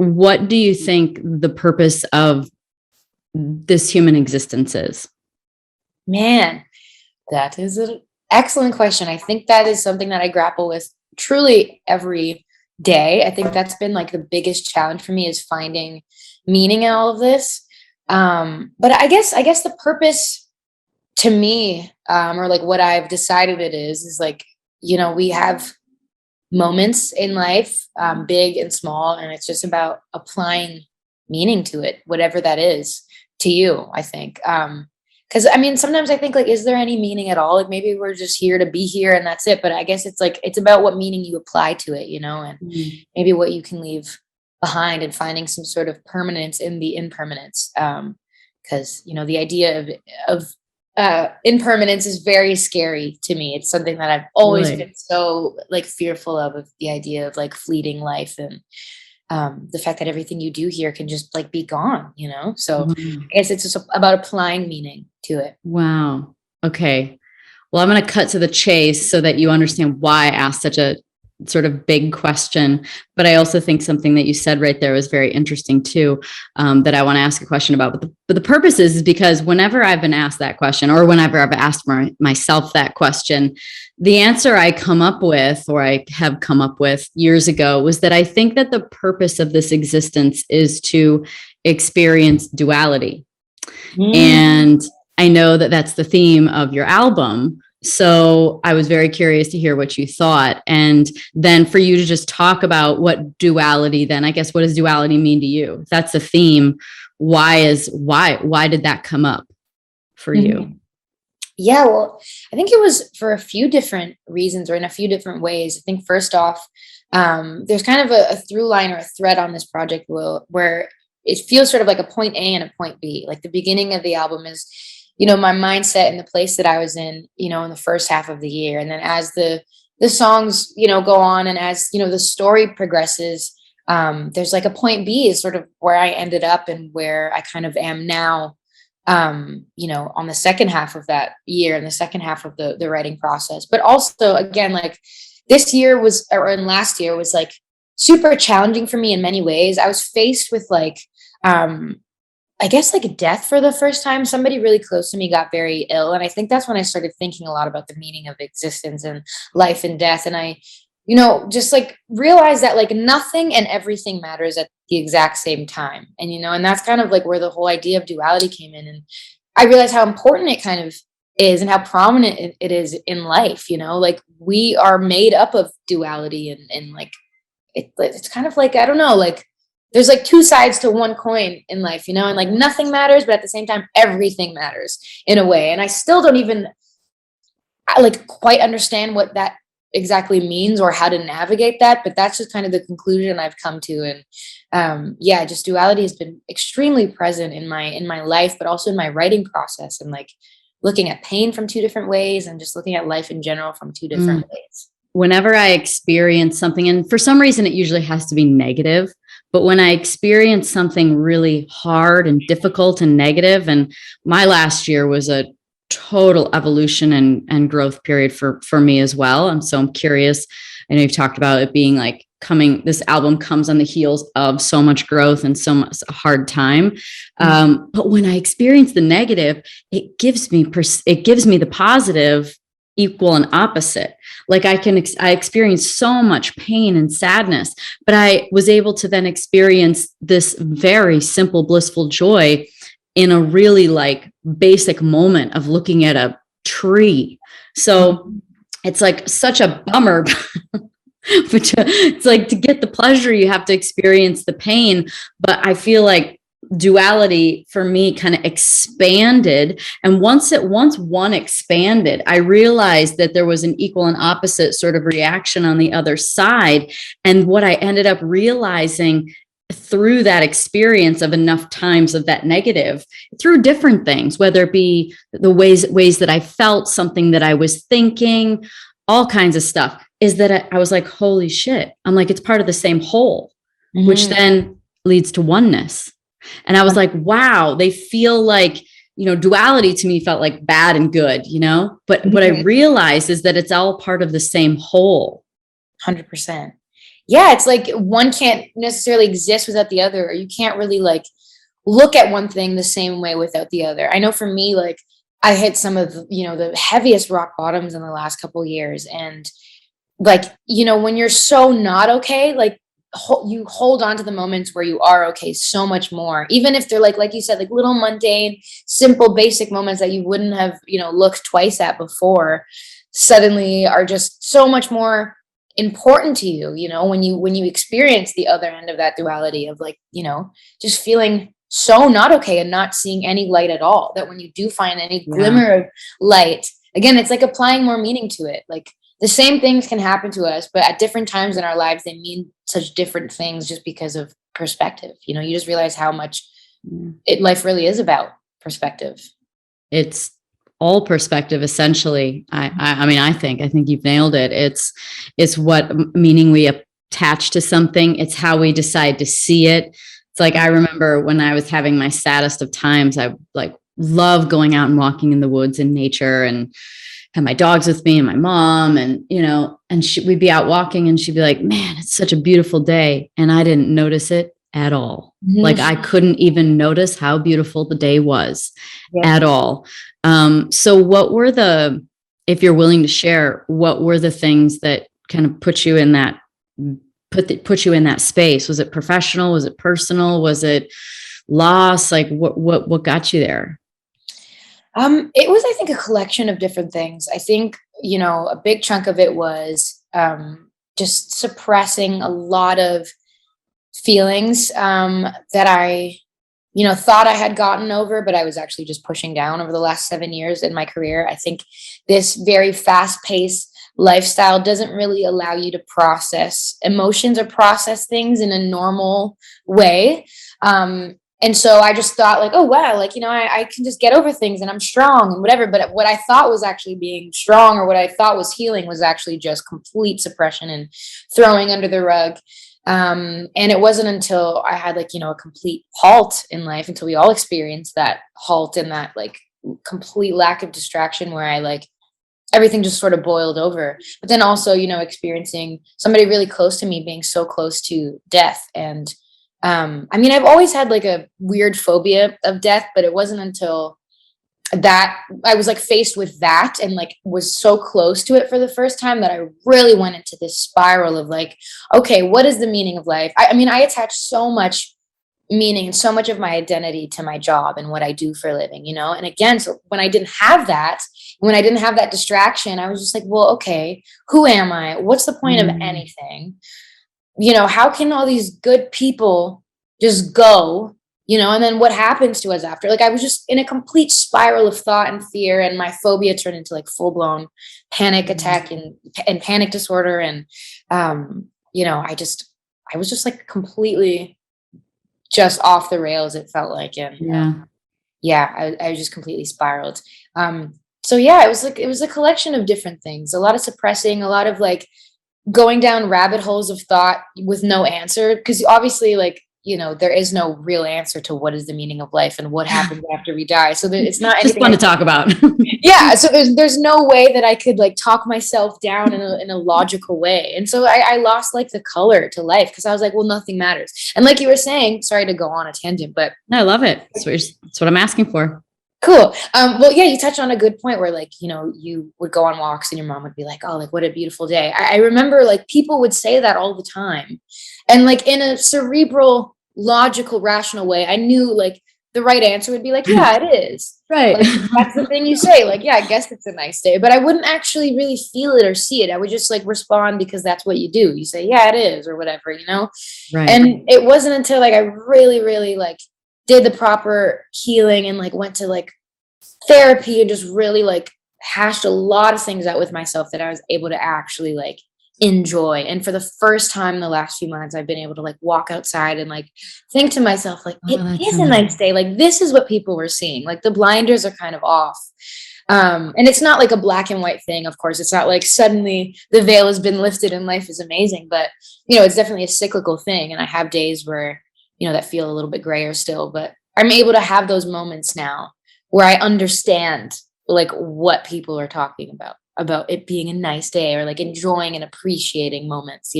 what do you think the purpose of this human existence is? Man, that is an excellent question. I think that is something that I grapple with truly every day. I think that's been like the biggest challenge for me, is finding meaning in all of this. But I guess the purpose to me, or like what I've decided it is like, we have moments in life, big and small, and it's just about applying meaning to it, whatever that is to you, I think. Because I mean, sometimes I think like, is there any meaning at all? Like maybe we're just here to be here and that's it. But I guess it's like, it's about what meaning you apply to it, and maybe what you can leave behind, and finding some sort of permanence in the impermanence. Because, the idea of impermanence is very scary to me. It's something that I've always been so like fearful of the idea of like fleeting life, and the fact that everything you do here can just like be gone, So I guess it's just about applying meaning to it. Wow. Okay. Well, I'm going to cut to the chase so that you understand why I asked such a sort of big question. But I also think something that you said right there was very interesting too, that I want to ask a question about. But the purpose is because whenever I've been asked that question, or whenever I've asked myself that question, the answer I come up with, or I have come up with years ago, was that I think that the purpose of this existence is to experience duality. And I know that that's the theme of your album. So I was very curious to hear what you thought. And then for you to just talk about what duality, then I guess, what does duality mean to you? If that's the theme, why did that come up for you? Yeah, well, I think it was for a few different reasons, or in a few different ways. I think first off, there's kind of a through line or a thread on this project, where it feels sort of like a point A and a point B. Like the beginning of the album is, my mindset and the place that I was in, in the first half of the year. And then as the songs, go on, and as, the story progresses, there's like a point B is sort of where I ended up and where I kind of am now, on the second half of that year and the second half of the writing process. But also, again, like this year and last year was like super challenging for me in many ways. I was faced with like, I guess like death for the first time. Somebody really close to me got very ill. And I think that's when I started thinking a lot about the meaning of existence and life and death. And I, just like realized that like nothing and everything matters at the exact same time. And, and that's kind of like where the whole idea of duality came in. And I realized how important it kind of is, and how prominent it is in life, like we are made up of duality, and like, it's kind of like, I don't know, like, there's like two sides to one coin in life, and like nothing matters, but at the same time, everything matters in a way. And I still don't even like quite understand what that exactly means or how to navigate that. But that's just kind of the conclusion I've come to. And just duality has been extremely present in my life, but also in my writing process, and like looking at pain from two different ways, and just looking at life in general from two different ways. Whenever I experience something, and for some reason it usually has to be negative, but when I experience something really hard and difficult and negative, and my last year was a total evolution and growth period for me as well. And so I'm curious, I know you've talked about it being like this album comes on the heels of so much growth and so much hard time. But when I experience the negative, it gives me the positive equal and opposite. Like I experienced so much pain and sadness, but I was able to then experience this very simple, blissful joy in a really like basic moment of looking at a tree. So it's like such a bummer, but it's like to get the pleasure, you have to experience the pain. But I feel like duality for me kind of expanded. And once one expanded, I realized that there was an equal and opposite sort of reaction on the other side. And what I ended up realizing through that experience of enough times of that negative, through different things, whether it be the ways that I felt, something that I was thinking, all kinds of stuff, is that I was like, holy shit. I'm like, it's part of the same whole, which then leads to oneness. And I was like, wow, they feel like, duality to me felt like bad and good, but what I realized is that it's all part of the same whole. 100%. yeah, it's like one can't necessarily exist without the other, or you can't really like look at one thing the same way without the other. I know for me, like I hit some of, the heaviest rock bottoms in the last couple years. And like, when you're so not okay, like you hold on to the moments where you are okay so much more, even if they're like you said, like little mundane, simple, basic moments that you wouldn't have, looked twice at before, suddenly are just so much more important to you, when you experience the other end of that duality of like, just feeling so not okay and not seeing any light at all, that when you do find any Yeah. glimmer of light, again, it's like applying more meaning to it. Like the same things can happen to us, but at different times in our lives, they mean such different things just because of perspective. You just realize how much life really is about perspective. It's all perspective, essentially. I mean, I think you've nailed it. It's what meaning we attach to something. It's how we decide to see it. It's like, I remember when I was having my saddest of times, I like love going out and walking in the woods and nature, and had my dogs with me and my mom, and, we'd be out walking and she'd be like, man, it's such a beautiful day. And I didn't notice it at all. Mhm. Like I couldn't even notice how beautiful the day was at all. So what were if you're willing to share, what were the things that kind of put you in that space? Was it professional? Was it personal? Was it loss? Like what got you there? It was, I think, a collection of different things. I think, a big chunk of it was just suppressing a lot of feelings that I, thought I had gotten over, but I was actually just pushing down over the last 7 years in my career. I think this very fast-paced lifestyle doesn't really allow you to process emotions or process things in a normal way. And so I just thought like, oh, wow, like, I can just get over things and I'm strong and whatever. But what I thought was actually being strong, or what I thought was healing, was actually just complete suppression and throwing under the rug. And it wasn't until I had like, a complete halt in life, until we all experienced that halt and that like complete lack of distraction, where I like everything just sort of boiled over. But then also, experiencing somebody really close to me being so close to death. And I mean, I've always had like a weird phobia of death, but it wasn't until that I was like faced with that and like was so close to it for the first time that I really went into this spiral of like, okay, what is the meaning of life? I mean, I attach so much meaning and so much of my identity to my job and what I do for a living, And again, so when I didn't have that, when I didn't have that distraction, I was just like, well, okay, who am I? What's the point of anything? How can all these good people just go, and then what happens to us after? Like I was just in a complete spiral of thought and fear, and my phobia turned into like full-blown panic attack and panic disorder. And, I was just like completely just off the rails, it felt like. And I was just completely spiraled. So yeah, it was a collection of different things, a lot of suppressing, a lot of like going down rabbit holes of thought with no answer, because obviously like there is no real answer to what is the meaning of life and what happens after we die, so it's not just anything fun to talk about. Yeah, so there's no way that I could like talk myself down in a logical way. And so I lost like the color to life, because I was like, well, nothing matters. And like you were saying, sorry to go on a tangent, but No, I love it. That's what I'm asking for. cool. Well, yeah, you touched on a good point where like, you would go on walks and your mom would be like, oh, like what a beautiful day. I remember like people would say that all the time. And like in a cerebral, logical, rational way, I knew like the right answer would be like, yeah, it is. Right. Like, that's the thing you say. Like, yeah, I guess it's a nice day. But I wouldn't actually really feel it or see it. I would just like respond because that's what you do. You say, yeah, it is, or whatever, Right. And it wasn't until like I really, really like did the proper healing and like went to like therapy and just really like hashed a lot of things out with myself that I was able to actually like enjoy. And for the first time in the last few months, I've been able to like walk outside and like think to myself, like, it is a nice day. Like, this is what people were seeing. Like the blinders are kind of off. And it's not like a black and white thing. Of course, it's not like suddenly the veil has been lifted and life is amazing, but it's definitely a cyclical thing. And I have days where, that feel a little bit grayer still, but I'm able to have those moments now where I understand like what people are talking about it being a nice day, or like enjoying and appreciating moments,